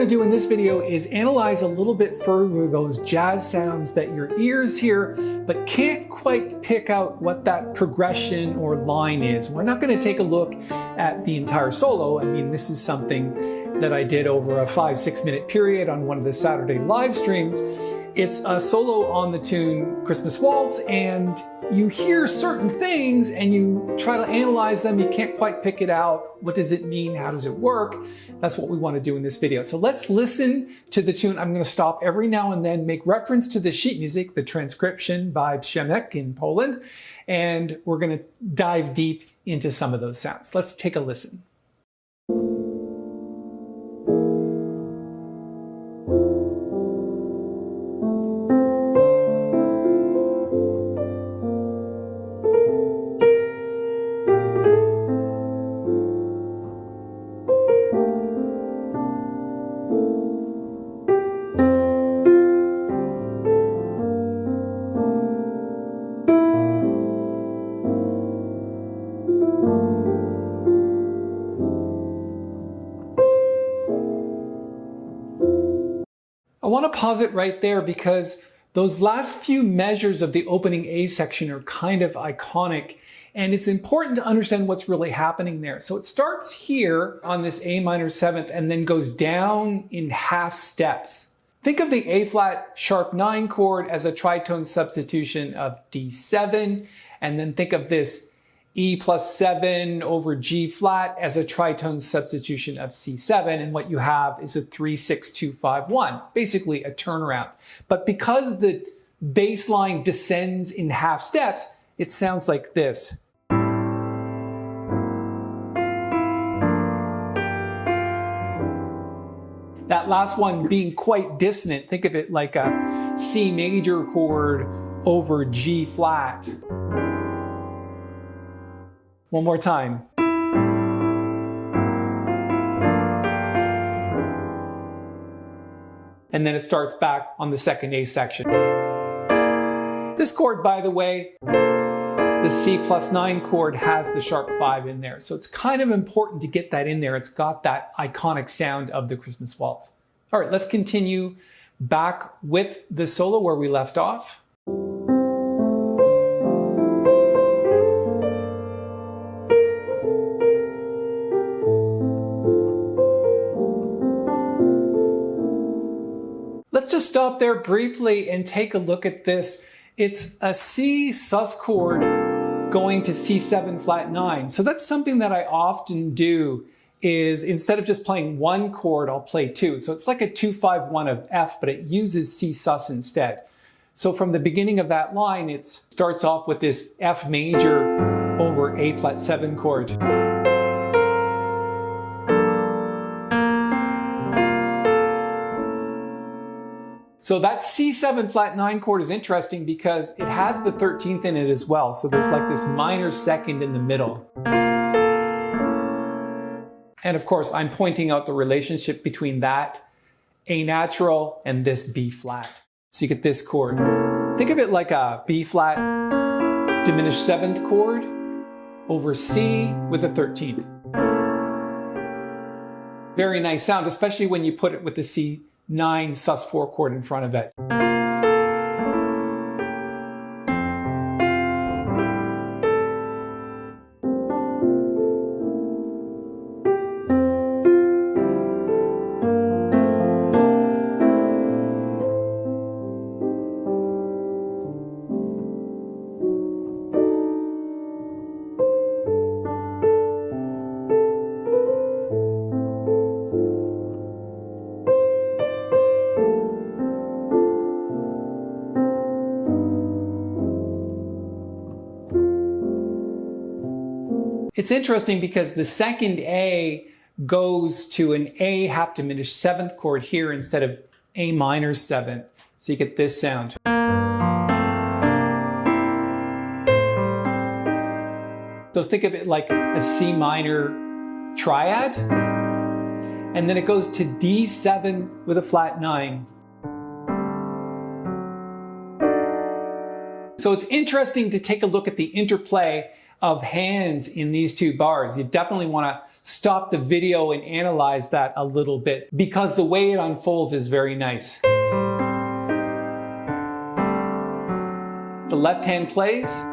going to do in this video is analyze a little bit further those jazz sounds that your ears hear but can't quite pick out what that progression or line is. We're not going to take a look at the entire solo. I mean, this is something that I did over a 5-6 minute period on one of the Saturday live streams. It's a solo on the tune Christmas Waltz, and you hear certain things and you try to analyze them. You can't quite pick it out. What does it mean? How does it work? That's what we want to do in this video. So let's listen to the tune. I'm going to stop every now and then, make reference to the sheet music, the transcription by Jazzmentl in Poland, and we're going to dive deep into some of those sounds. Let's take a listen. I want to pause it right there because those last few measures of the opening A section are kind of iconic, and it's important to understand what's really happening there. So it starts here on this A minor 7th and then goes down in half steps. Think of the A flat sharp 9 chord as a tritone substitution of D7, and then think of this E plus 7 over G flat as a tritone substitution of C7, and what you have is a 3-6-2-5-1, basically a turnaround. But because the bass line descends in half steps, it sounds like this. That last one being quite dissonant. Think of it like a C major chord over G flat. One more time. And then it starts back on the second A section. This chord, by the way, the C plus 9 chord has the sharp 5 in there. So it's kind of important to get that in there. It's got that iconic sound of the Christmas Waltz. All right, let's continue back with the solo where we left off. Let's just stop there briefly and take a look at this. It's a C sus chord going to C7 flat 9. So that's something that I often do, is instead of just playing one chord, I'll play two. So it's like a 2-5-1 of F, but it uses C sus instead. So from the beginning of that line, it starts off with this F major over A flat 7 chord. So that C7 flat 9 chord is interesting because it has the 13th in it as well. So there's like this minor second in the middle. And of course, I'm pointing out the relationship between that A natural and this B flat. So you get this chord. Think of it like a B flat diminished 7th chord over C with a 13th. Very nice sound, especially when you put it with the C9 sus 4 chord in front of it. It's interesting because the second A goes to an A half diminished 7th chord here instead of A minor 7th. So you get this sound. So think of it like a C minor triad. And then it goes to D7 with a flat 9. So it's interesting to take a look at the interplay of hands in these two bars. You definitely want to stop the video and analyze that a little bit because the way it unfolds is very nice. The left hand plays,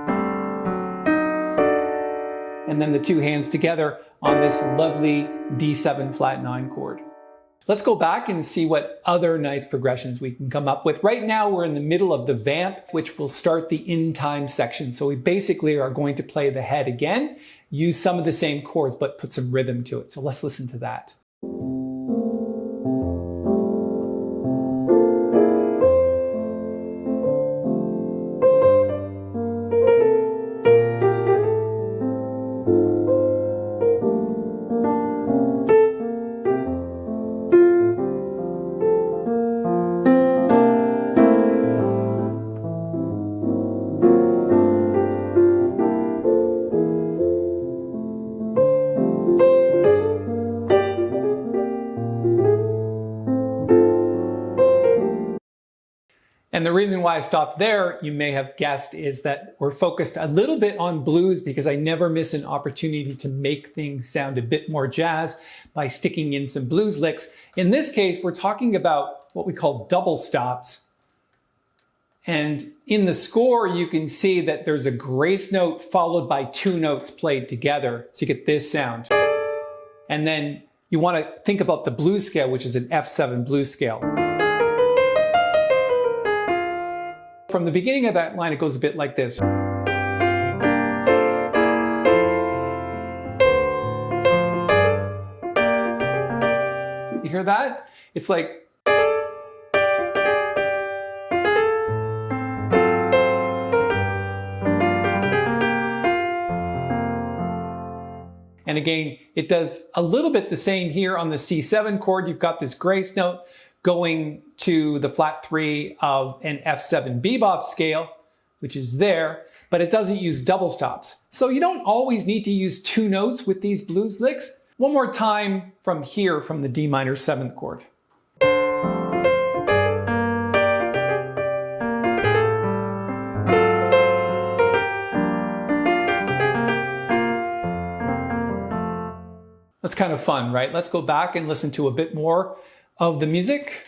and then the two hands together on this lovely D7 flat 9 chord. Let's go back and see what other nice progressions we can come up with. Right now we're in the middle of the vamp, which will start the in time section. So we basically are going to play the head again, use some of the same chords, but put some rhythm to it. So let's listen to that. And the reason why I stopped there, you may have guessed, is that we're focused a little bit on blues because I never miss an opportunity to make things sound a bit more jazz by sticking in some blues licks. In this case, we're talking about what we call double stops. And in the score, you can see that there's a grace note followed by two notes played together. So you get this sound. And then you want to think about the blues scale, which is an F7 blues scale. From the beginning of that line, it goes a bit like this. You hear that? It's like... And again, it does a little bit the same here on the C7 chord. You've got this grace note going to the flat 3 of an F7 bebop scale, which is there, but it doesn't use double stops. So you don't always need to use two notes with these blues licks. One more time from here, from the D minor 7th chord. That's kind of fun, right? Let's go back and listen to a bit more of the music.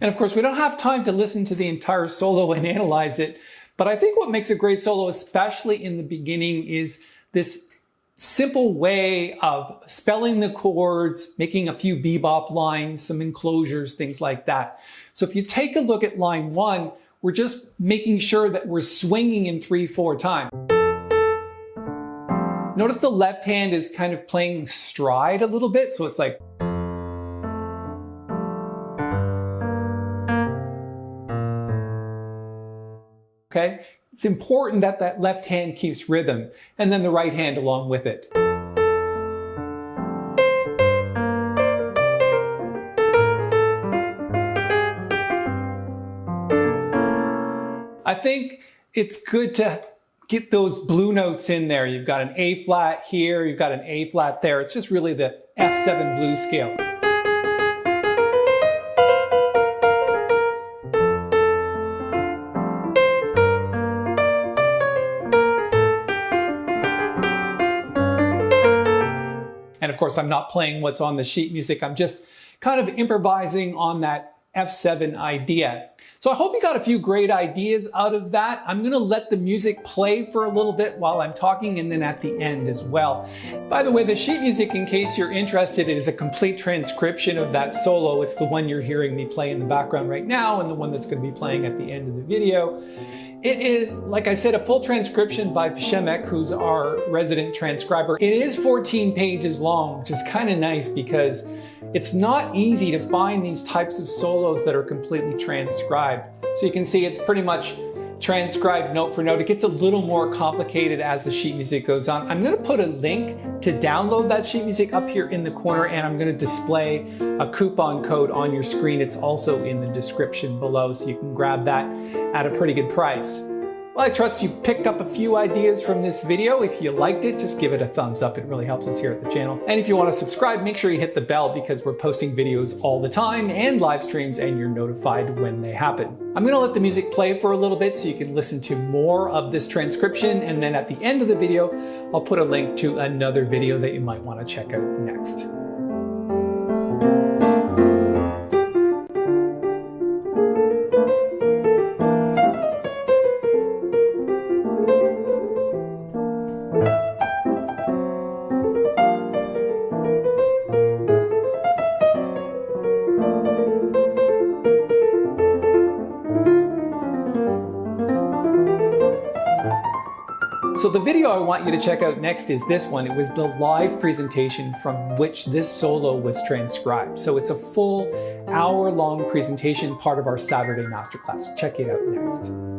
And of course, we don't have time to listen to the entire solo and analyze it, but I think what makes a great solo, especially in the beginning, is this simple way of spelling the chords, making a few bebop lines, some enclosures, things like that. So if you take a look at line 1, we're just making sure that we're swinging in 3/4 time. Notice the left hand is kind of playing stride a little bit, so it's like... Okay? It's important that that left hand keeps rhythm, and then the right hand along with it. I think it's good to get those blue notes in there. You've got an A flat here, you've got an A flat there. It's just really the F7 blues scale. course, I'm not playing what's on the sheet music. I'm just kind of improvising on that F7 idea. So I hope you got a few great ideas out of that. I'm gonna let the music play for a little bit while I'm talking, and then at the end as well. By the way, the sheet music, in case you're interested, it is a complete transcription of that solo. It's the one you're hearing me play in the background right now, and the one that's gonna be playing at the end of the video. It is, like I said, a full transcription by Przemek, who's our resident transcriber. It is 14 pages long, which is kind of nice because it's not easy to find these types of solos that are completely transcribed. So you can see it's pretty much transcribed note for note. It gets a little more complicated as the sheet music goes on. I'm gonna put a link to download that sheet music up here in the corner, and I'm gonna display a coupon code on your screen. It's also in the description below, so you can grab that at a pretty good price. Well, I trust you picked up a few ideas from this video. If you liked it, just give it a thumbs up. It really helps us here at the channel. And if you want to subscribe, make sure you hit the bell because we're posting videos all the time and live streams, and you're notified when they happen. I'm going to let the music play for a little bit so you can listen to more of this transcription. And then at the end of the video, I'll put a link to another video that you might want to check out next. So the video I want you to check out next is this one. It was the live presentation from which this solo was transcribed. So it's a full hour-long presentation, part of our Saturday masterclass. Check it out next.